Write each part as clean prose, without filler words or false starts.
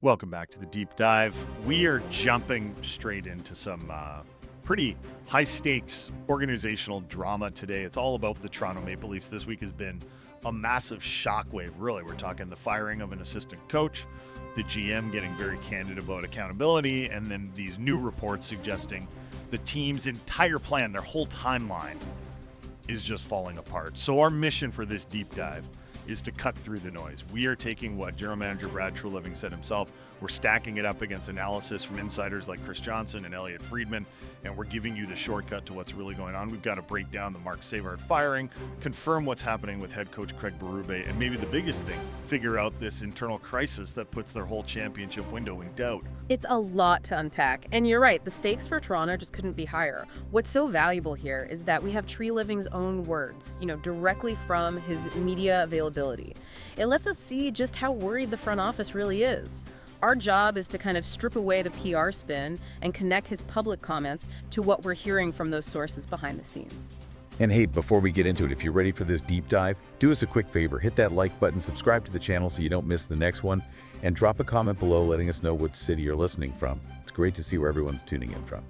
Welcome back to the deep dive. We are jumping straight into some pretty high stakes organizational drama today. It's all about the Toronto Maple Leafs. This week has been a massive shockwave, really. We're talking the firing of an assistant coach, the GM getting very candid about accountability, and then these new reports suggesting the team's entire plan, their whole timeline, is just falling apart. So our mission for this deep dive is to cut through the noise. We are taking what General Manager Brad Treliving said himself. We're stacking it up against analysis from insiders like Chris Johnson and Elliot Friedman, and we're giving you the shortcut to what's really going on. We've got to break down the Mark Savard firing, confirm what's happening with head coach Craig Berube, and maybe the biggest thing, figure out this internal crisis that puts their whole championship window in doubt. It's a lot to unpack, and you're right, the stakes for Toronto just couldn't be higher. What's so valuable here is that we have Treliving's own words, directly from his media availability. It lets us see just how worried the front office really is. Our job is to kind of strip away the PR spin and connect his public comments to what we're hearing from those sources behind the scenes. And hey, before we get into it, if you're ready for this deep dive, do us a quick favor, hit that like button, subscribe to the channel so you don't miss the next one, and drop a comment below letting us know what city you're listening from. It's great to see where everyone's tuning in from.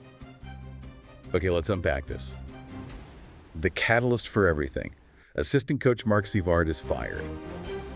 Okay, let's unpack this. The catalyst for everything. Assistant coach Mark Savard is fired.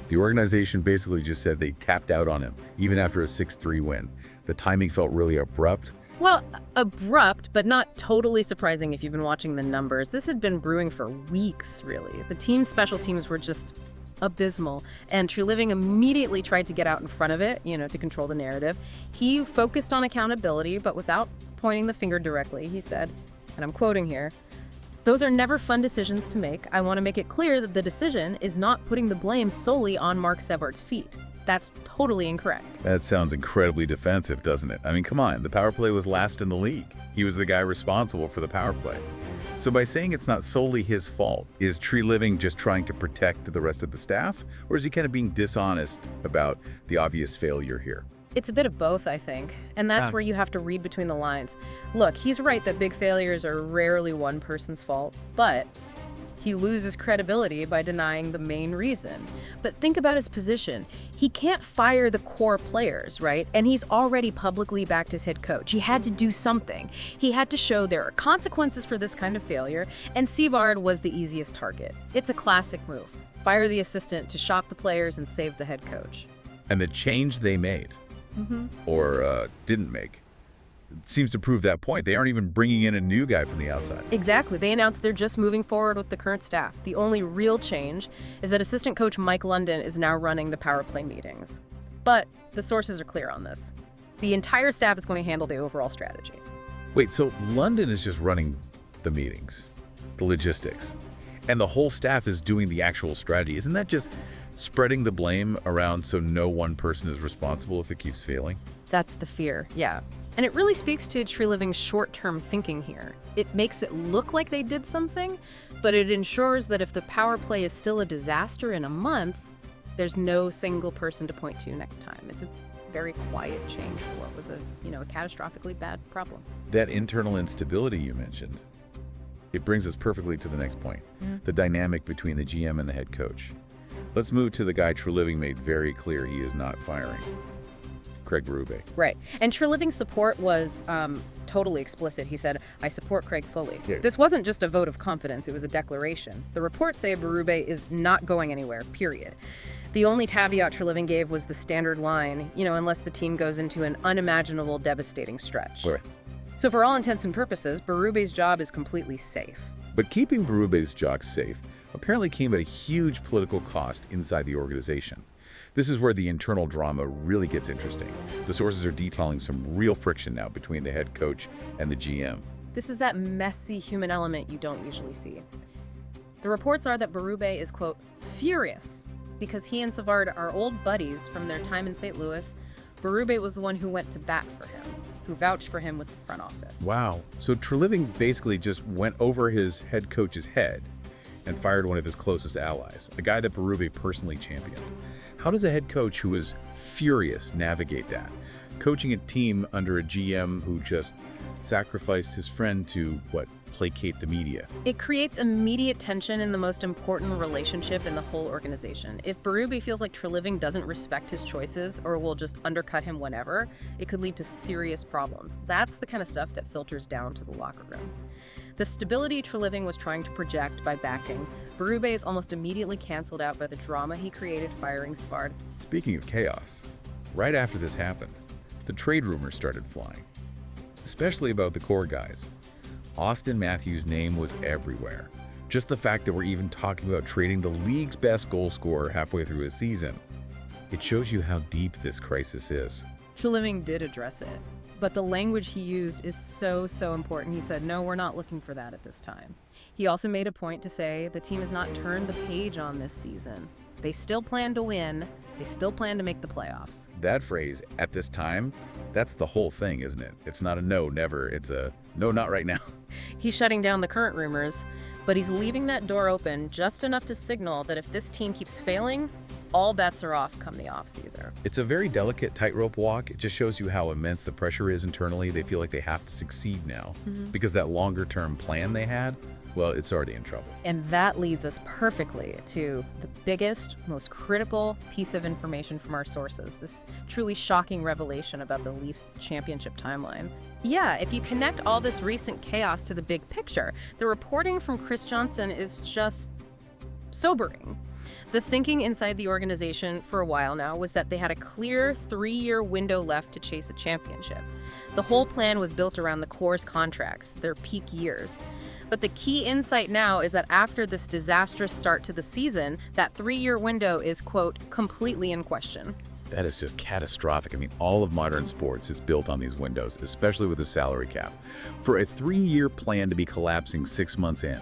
The organization basically just said they tapped out on him, even after a 6-3 win. The timing felt really abrupt. Well, abrupt, but not totally surprising if you've been watching the numbers. This had been brewing for weeks, really. The team's special teams were just abysmal, and Treliving immediately tried to get out in front of it, to control the narrative. He focused on accountability, but without pointing the finger directly. He said, and I'm quoting here, "Those are never fun decisions to make. I want to make it clear that the decision is not putting the blame solely on Mark Savard's feet." That's totally incorrect. That sounds incredibly defensive, doesn't it? I mean, come on, the power play was last in the league. He was the guy responsible for the power play. So by saying it's not solely his fault, is Treliving just trying to protect the rest of the staff? Or is he kind of being dishonest about the obvious failure here? It's a bit of both, I think, and that's where you have to read between the lines. Look, he's right that big failures are rarely one person's fault, but he loses credibility by denying the main reason. But think about his position. He can't fire the core players, right? And he's already publicly backed his head coach. He had to do something. He had to show there are consequences for this kind of failure, and Savard was the easiest target. It's a classic move. Fire the assistant to shock the players and save the head coach. And the change they made, or didn't make, seems to prove that point. They aren't even bringing in a new guy from the outside. Exactly. They announced they're just moving forward with the current staff. The only real change is that assistant coach Mike London is now running the power play meetings. But the sources are clear on this. The entire staff is going to handle the overall strategy. Wait, so London is just running the meetings, the logistics, and the whole staff is doing the actual strategy. Isn't that just spreading the blame around so no one person is responsible if it keeps failing? That's the fear, yeah. And it really speaks to Treliving's short-term thinking here. It makes it look like they did something, but it ensures that if the power play is still a disaster in a month, there's no single person to point to next time. It's a very quiet change for what was a catastrophically bad problem. That internal instability you mentioned, it brings us perfectly to the next point, the dynamic between the GM and the head coach. Let's move to the guy Treliving made very clear he is not firing, Craig Berube. Right. And Treliving's support was totally explicit. He said, "I support Craig fully." Yeah. This wasn't just a vote of confidence, it was a declaration. The reports say Berube is not going anywhere, period. The only caveat Treliving gave was the standard line, unless the team goes into an unimaginable, devastating stretch. Right. So for all intents and purposes, Berube's job is completely safe. But keeping Berube's job safe apparently came at a huge political cost inside the organization. This is where the internal drama really gets interesting. The sources are detailing some real friction now between the head coach and the GM. This is that messy human element you don't usually see. The reports are that Berube is, quote, furious because he and Savard are old buddies from their time in St. Louis. Berube was the one who went to bat for him, who vouched for him with the front office. Wow. So Treliving basically just went over his head coach's head and fired one of his closest allies, a guy that Berube personally championed. How does a head coach who is furious navigate that? Coaching a team under a GM who just sacrificed his friend to, placate the media. It creates immediate tension in the most important relationship in the whole organization. If Berube feels like Treliving doesn't respect his choices or will just undercut him whenever, it could lead to serious problems. That's the kind of stuff that filters down to the locker room. The stability Treliving was trying to project by backing, Berube is almost immediately canceled out by the drama he created firing Svard. Speaking of chaos, right after this happened, the trade rumors started flying, especially about the core guys. Austin Matthews' name was everywhere. Just the fact that we're even talking about trading the league's best goal scorer halfway through a season. It shows you how deep this crisis is. Treliving did address it, but the language he used is so important. He said, no, we're not looking for that at this time. He also made a point to say the team has not turned the page on this season. They still plan to win. They still plan to make the playoffs. That phrase, at this time, that's the whole thing, isn't it? It's not a no, never. It's a no, not right now. He's shutting down the current rumors, but he's leaving that door open just enough to signal that if this team keeps failing, all bets are off come the offseason. It's a very delicate tightrope walk. It just shows you how immense the pressure is internally. They feel like they have to succeed now because that longer-term plan they had, well, it's already in trouble. And that leads us perfectly to the biggest, most critical piece of information from our sources, this truly shocking revelation about the Leafs championship timeline. Yeah, if you connect all this recent chaos to the big picture, the reporting from Chris Johnson is just sobering. The thinking inside the organization for a while now was that they had a clear 3-year window left to chase a championship. The whole plan was built around the core's contracts, their peak years. But the key insight now is that after this disastrous start to the season, that 3-year window is, quote, completely in question. That is just catastrophic. I mean, all of modern sports is built on these windows, especially with the salary cap. For a 3-year plan to be collapsing 6 months in,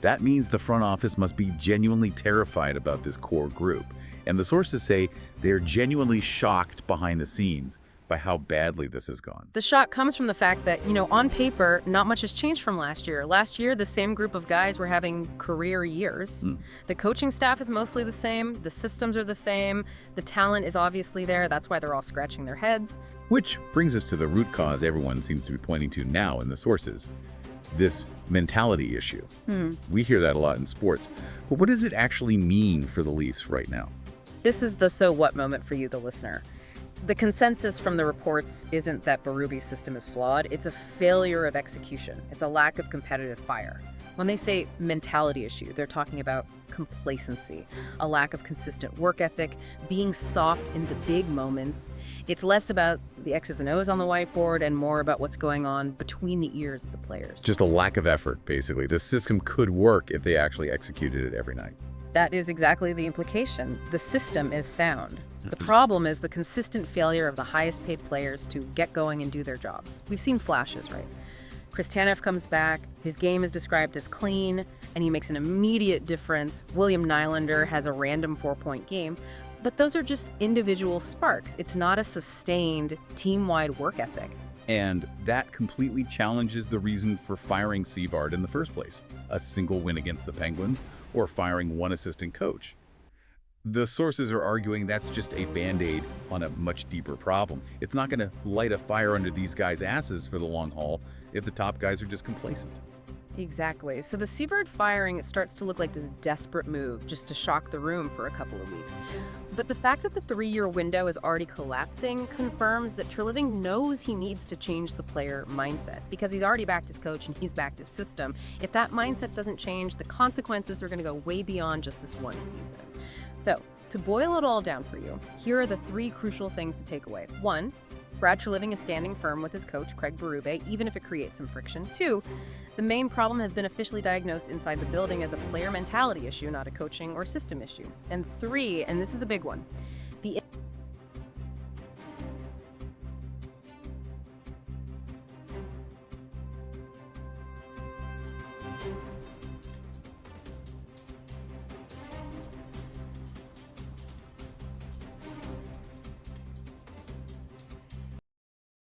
that means the front office must be genuinely terrified about this core group. And the sources say they're genuinely shocked behind the scenes by how badly this has gone. The shock comes from the fact that, on paper, not much has changed from last year. Last year, the same group of guys were having career years. The coaching staff is mostly the same. The systems are the same. The talent is obviously there. That's why they're all scratching their heads. Which brings us to the root cause everyone seems to be pointing to now in the sources. This mentality issue. We hear that a lot in sports. But what does it actually mean for the Leafs right now? This is the so what moment for you, the listener. The consensus from the reports isn't that Berube's system is flawed. It's a failure of execution. It's a lack of competitive fire. When they say mentality issue, they're talking about complacency, a lack of consistent work ethic, being soft in the big moments. It's less about the X's and O's on the whiteboard and more about what's going on between the ears of the players. Just a lack of effort, basically. The system could work if they actually executed it every night. That is exactly the implication. The system is sound. The problem is the consistent failure of the highest paid players to get going and do their jobs. We've seen flashes, right? Chris Tanev comes back, his game is described as clean, and he makes an immediate difference. William Nylander has a random 4-point game, but those are just individual sparks. It's not a sustained, team-wide work ethic. And that completely challenges the reason for firing Svard in the first place. A single win against the Penguins, or firing one assistant coach. The sources are arguing that's just a band-aid on a much deeper problem. It's not going to light a fire under these guys' asses for the long haul if the top guys are just complacent. Exactly. So the Svard firing, it starts to look like this desperate move just to shock the room for a couple of weeks. But the fact that the 3-year window is already collapsing confirms that Treliving knows he needs to change the player mindset because he's already backed his coach and he's backed his system. If that mindset doesn't change, the consequences are going to go way beyond just this one season. So, to boil it all down for you, here are the 3 crucial things to take away. 1, Brad Treliving is standing firm with his coach, Craig Berube, even if it creates some friction. 2, the main problem has been officially diagnosed inside the building as a player mentality issue, not a coaching or system issue. And 3, and this is the big one,